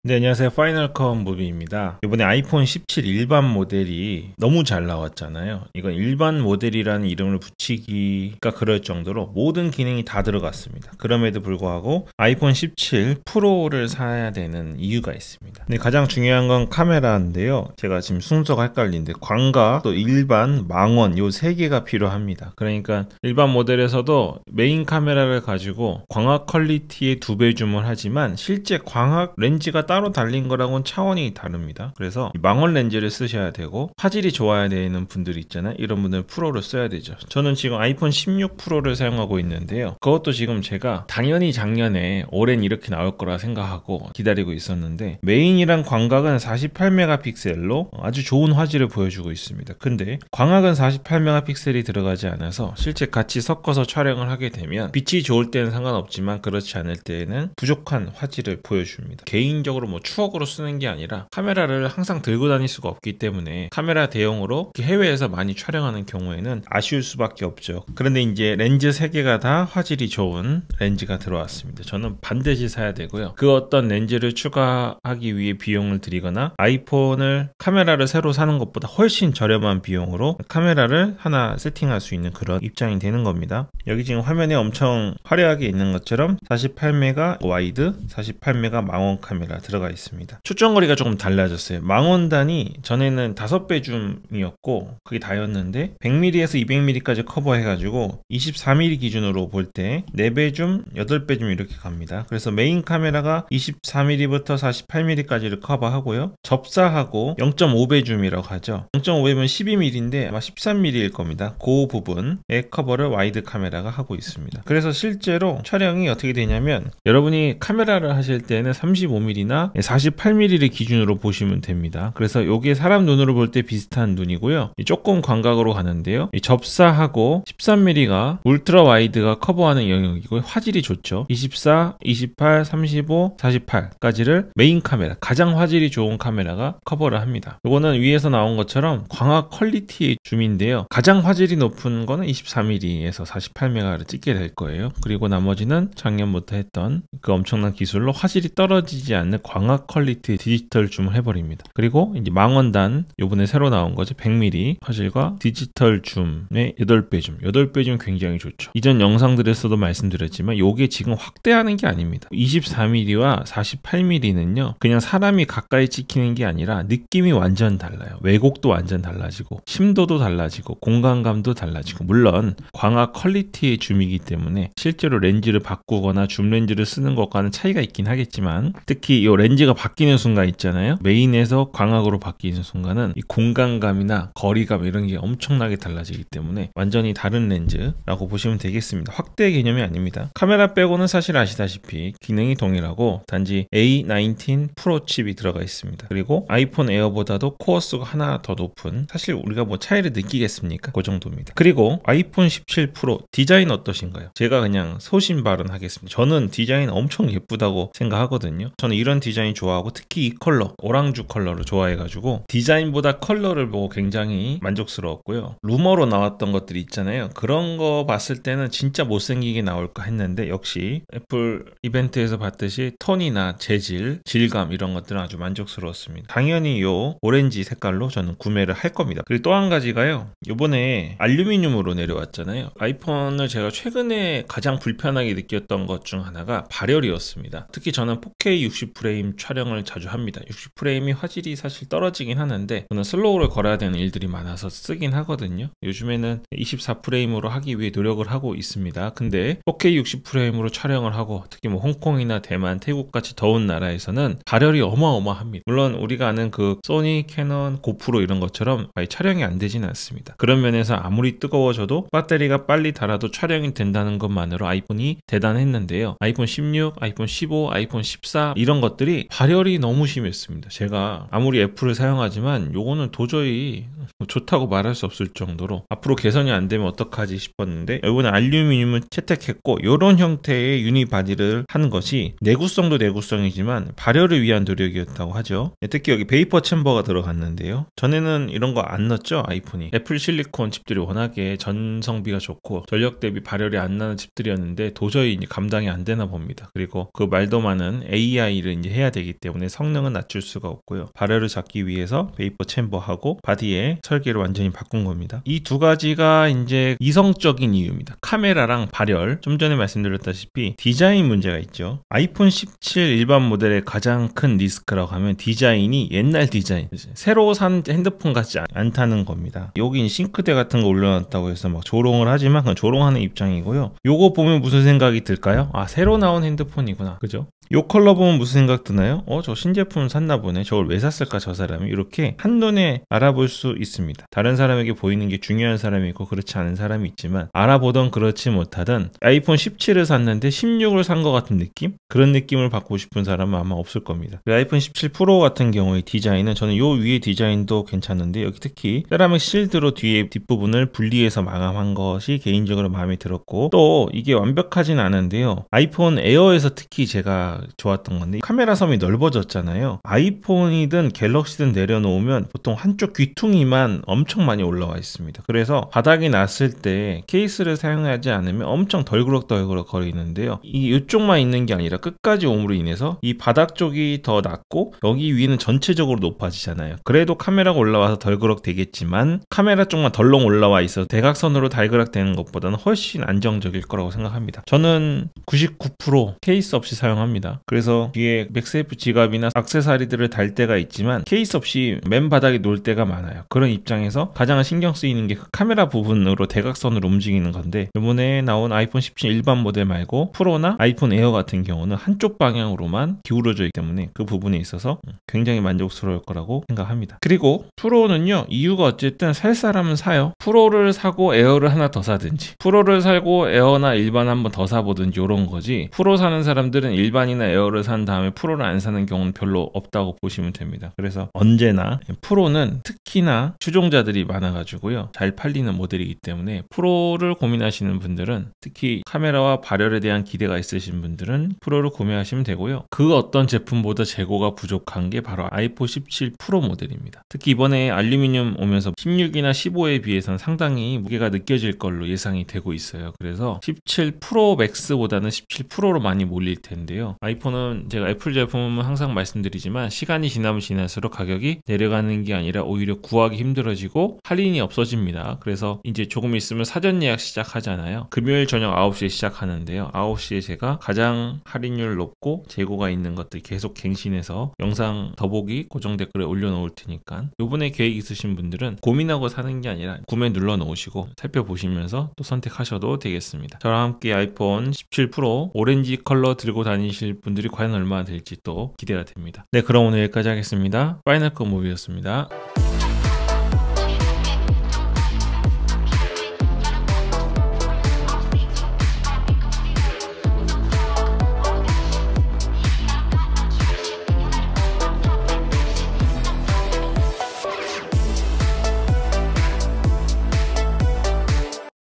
네, 안녕하세요. 파이널컴 무비입니다. 이번에 아이폰 17 일반 모델이 너무 잘 나왔잖아요. 이건 일반 모델이라는 이름을 붙이기가 그럴 정도로 모든 기능이 다 들어갔습니다. 그럼에도 불구하고 아이폰 17 프로를 사야 되는 이유가 있습니다. 근데 가장 중요한 건 카메라인데요. 제가 지금 순서가 헷갈리는데 광각, 또 일반, 망원 요 세 개가 필요합니다. 그러니까 일반 모델에서도 메인 카메라를 가지고 광학 퀄리티의 2배 줌을 하지만 실제 광학 렌즈가 따로 달린 거랑은 차원이 다릅니다. 그래서 망원 렌즈를 쓰셔야 되고 화질이 좋아야 되는 분들이 있잖아요. 이런 분들 프로를 써야 되죠. 저는 지금 아이폰 16 프로를 사용하고 있는데요. 그것도 지금 제가 당연히 작년에 올해는 이렇게 나올 거라 생각하고 기다리고 있었는데 메인이랑 광각은 48메가픽셀로 아주 좋은 화질을 보여주고 있습니다. 근데 광학은 48메가픽셀이 들어가지 않아서 실제 같이 섞어서 촬영을 하게 되면 빛이 좋을 때는 상관없지만 그렇지 않을 때에는 부족한 화질을 보여줍니다. 개인적으로 뭐 추억으로 쓰는 게 아니라 카메라를 항상 들고 다닐 수가 없기 때문에 카메라 대용으로 해외에서 많이 촬영하는 경우에는 아쉬울 수밖에 없죠. 그런데 이제 렌즈 3개가 다 화질이 좋은 렌즈가 들어왔습니다. 저는 반드시 사야 되고요. 그 어떤 렌즈를 추가하기 위해 비용을 들이거나 아이폰을 카메라를 새로 사는 것보다 훨씬 저렴한 비용으로 카메라를 하나 세팅할 수 있는 그런 입장이 되는 겁니다. 여기 지금 화면에 엄청 화려하게 있는 것처럼 48메가 와이드, 48메가 망원 카메라 들어가 있습니다. 초점거리가 조금 달라졌어요. 망원단이 전에는 5배 줌이었고 그게 다였는데 100mm에서 200mm까지 커버해가지고 24mm 기준으로 볼 때 4배 줌, 8배 줌 이렇게 갑니다. 그래서 메인 카메라가 24mm부터 48mm까지를 커버하고요. 접사하고 0.5배 줌이라고 하죠. 0.5배면 12mm인데 아마 13mm일 겁니다. 그 부분의 커버를 와이드 카메라가 하고 있습니다. 그래서 실제로 촬영이 어떻게 되냐면 여러분이 카메라를 하실 때는 35mm나 48mm를 기준으로 보시면 됩니다. 그래서 이게 사람 눈으로 볼 때 비슷한 눈이고요. 조금 광각으로 가는데요. 접사하고 13mm가 울트라 와이드가 커버하는 영역이고 화질이 좋죠. 24, 28, 35, 48까지를 메인 카메라, 가장 화질이 좋은 카메라가 커버를 합니다. 이거는 위에서 나온 것처럼 광학 퀄리티의 줌인데요. 가장 화질이 높은 거는 24mm에서 48메가를 찍게 될 거예요. 그리고 나머지는 작년부터 했던 그 엄청난 기술로 화질이 떨어지지 않는 광학 퀄리티 디지털 줌을 해버립니다. 그리고 이제 망원단 요번에 새로 나온 거죠. 100mm 화질과 디지털 줌의 8배 줌. 8배 줌 굉장히 좋죠. 이전 영상들에서도 말씀드렸지만 요게 지금 확대하는 게 아닙니다. 24mm와 48mm는요. 그냥 사람이 가까이 찍히는 게 아니라 느낌이 완전 달라요. 왜곡도 완전 달라지고 심도도 달라지고 공간감도 달라지고 물론 광학 퀄리티의 줌이기 때문에 실제로 렌즈를 바꾸거나 줌 렌즈를 쓰는 것과는 차이가 있긴 하겠지만 특히 이 렌즈가 바뀌는 순간 있잖아요. 메인에서 광학으로 바뀌는 순간은 이 공간감이나 거리감 이런 게 엄청나게 달라지기 때문에 완전히 다른 렌즈라고 보시면 되겠습니다. 확대 개념이 아닙니다. 카메라 빼고는 사실 아시다시피 기능이 동일하고 단지 A19 프로 칩이 들어가 있습니다. 그리고 아이폰 에어보다도 코어 수가 하나 더 높은 사실 우리가 뭐 차이를 느끼겠습니까? 그 정도입니다. 그리고 아이폰 17 프로 디자인 어떠신가요? 제가 그냥 소신 발언하겠습니다. 저는 디자인 엄청 예쁘다고 생각하거든요. 저는 이런 디자인 좋아하고 특히 이 컬러 오랑주 컬러를 좋아해가지고 디자인보다 컬러를 보고 굉장히 만족스러웠고요. 루머로 나왔던 것들이 있잖아요. 그런 거 봤을 때는 진짜 못생기게 나올까 했는데 역시 애플 이벤트에서 봤듯이 톤이나 재질, 질감 이런 것들은 아주 만족스러웠습니다. 당연히 요 오렌지 색깔로 저는 구매를 할 겁니다. 그리고 또 한 가지가요. 요번에 알루미늄으로 내려왔잖아요. 아이폰을 제가 최근에 가장 불편하게 느꼈던 것 중 하나가 발열이었습니다. 특히 저는 4K 60프레임 촬영을 자주 합니다. 60프레임이 화질이 사실 떨어지긴 하는데 저는 슬로우를 걸어야 되는 일들이 많아서 쓰긴 하거든요. 요즘에는 24프레임으로 하기 위해 노력을 하고 있습니다. 근데 4K 60프레임으로 촬영을 하고 특히 뭐 홍콩이나 대만, 태국같이 더운 나라에서는 발열이 어마어마합니다. 물론 우리가 아는 그 소니, 캐논, 고프로 이런 것처럼 촬영이 안 되지는 않습니다. 그런 면에서 아무리 뜨거워져도 배터리가 빨리 닳아도 촬영이 된다는 것만으로 아이폰이 대단했는데요. 아이폰 16, 아이폰 15, 아이폰 14 이런 것들이 발열이 너무 심했습니다. 제가 아무리 애플을 사용하지만 요거는 도저히 좋다고 말할 수 없을 정도로 앞으로 개선이 안 되면 어떡하지 싶었는데 이번에 알루미늄을 채택했고 이런 형태의 유니바디를 한 것이 내구성도 내구성이지만 발열을 위한 노력이었다고 하죠. 특히 여기 베이퍼 챔버가 들어갔는데요. 전에는 이런 거 안 넣었죠. 아이폰이 애플 실리콘 칩들이 워낙에 전성비가 좋고 전력 대비 발열이 안 나는 칩들이었는데 도저히 이제 감당이 안 되나 봅니다. 그리고 그 말도 많은 AI를 이제 해야 되기 때문에 성능은 낮출 수가 없고요. 발열을 잡기 위해서 베이퍼 챔버하고 바디의 설계를 완전히 바꾼 겁니다. 이 두 가지가 이제 이성적인 이유입니다. 카메라랑 발열, 좀 전에 말씀드렸다시피 디자인 문제가 있죠. 아이폰 17 일반 모델의 가장 큰 리스크라고 하면 디자인이 옛날 디자인, 새로 산 핸드폰 같지 않다는 겁니다. 여기 싱크대 같은 거 올려놨다고 해서 막 조롱을 하지만 그건 조롱하는 입장이고요. 요거 보면 무슨 생각이 들까요? 아, 새로 나온 핸드폰이구나, 그죠? 요 컬러 보면 무슨 생각 드나요? 저 신제품 샀나 보네. 저걸 왜 샀을까 저 사람이? 이렇게 한눈에 알아볼 수 있습니다. 다른 사람에게 보이는 게 중요한 사람이 있고 그렇지 않은 사람이 있지만, 알아보던 그렇지 못하던 아이폰 17을 샀는데 16을 산 것 같은 느낌? 그런 느낌을 받고 싶은 사람은 아마 없을 겁니다. 그 아이폰 17 프로 같은 경우의 디자인은 저는 요 위에 디자인도 괜찮은데, 여기 특히 세라믹 실드로 뒤에 뒷부분을 분리해서 마감한 것이 개인적으로 마음에 들었고, 또 이게 완벽하진 않은데요. 아이폰 에어에서 특히 제가 좋았던 건데, 카메라 섬이 넓어졌잖아요. 아이폰이든 갤럭시든 내려놓으면 보통 한쪽 귀퉁이만 엄청 많이 올라와 있습니다. 그래서 바닥이 났을 때 케이스를 사용하지 않으면 엄청 덜그럭 거리는데요. 이쪽만 있는 게 아니라 끝까지 옴으로 인해서 이 바닥 쪽이 더 낮고 여기 위는 전체적으로 높아지잖아요. 그래도 카메라가 올라와서 덜그럭 되겠지만, 카메라 쪽만 덜렁 올라와 있어서 대각선으로 달그락 되는 것보다는 훨씬 안정적일 거라고 생각합니다. 저는 99% 케이스 없이 사용합니다. 그래서 뒤에 맥세이프 지갑이나 액세서리들을 달 때가 있지만 케이스 없이 맨 바닥에 놓을 때가 많아요. 그런 입장에서 가장 신경 쓰이는 게 그 카메라 부분으로 대각선으로 움직이는 건데, 이번에 나온 아이폰 17 일반 모델 말고 프로나 아이폰 에어 같은 경우는 한쪽 방향으로만 기울어져 있기 때문에 그 부분에 있어서 굉장히 만족스러울 거라고 생각합니다. 그리고 프로는요, 이유가 어쨌든 살 사람은 사요. 프로를 사고 에어를 하나 더 사든지, 프로를 사고 에어나 일반 한번 더 사보든지, 이런 거지, 프로 사는 사람들은 일반이나 에어를 산 다음에 프로를 안 사는 경우는 별로 없다고 보시면 됩니다. 그래서 언제나 프로는 특히나 추종자들이 많아가지고요, 잘 팔리는 모델이기 때문에 프로를 고민하시는 분들은, 특히 카메라와 발열에 대한 기대가 있으신 분들은 프로를 구매하시면 되고요. 그 어떤 제품보다 재고가 부족한 게 바로 아이폰 17 프로 모델입니다. 특히 이번에 알루미늄 오면서 16이나 15에 비해서는 상당히 무게가 느껴질 걸로 예상이 되고 있어요. 그래서 17 프로 맥스보다는 17 프로로 많이 몰릴 텐데요. 아이폰은 제가 애플 제품은 항상 말씀드리지만 시간이 지나면 지날수록 가격이 내려가는 게 아니라 오히려 구하기 힘들어지고 할인이 없어집니다. 그래서 이제 조금 있으면 사전 예약 시작하잖아요. 금요일 저녁 9시에 시작하는데요. 9시에 제가 가장 할인율 높고 재고가 있는 것들 계속 갱신해서 영상 더보기 고정 댓글에 올려놓을 테니까, 요번에 계획 있으신 분들은 고민하고 사는 게 아니라 구매 눌러 놓으시고 살펴보시면서 또 선택하셔도 되겠습니다. 저랑 함께 아이폰 17 프로 오렌지 컬러 들고 다니실 분들이 과연 얼마나 될지 또 기대가 됩니다. 네, 그럼 오늘 여기까지 하겠습니다. 파이널 컷 무비였습니다.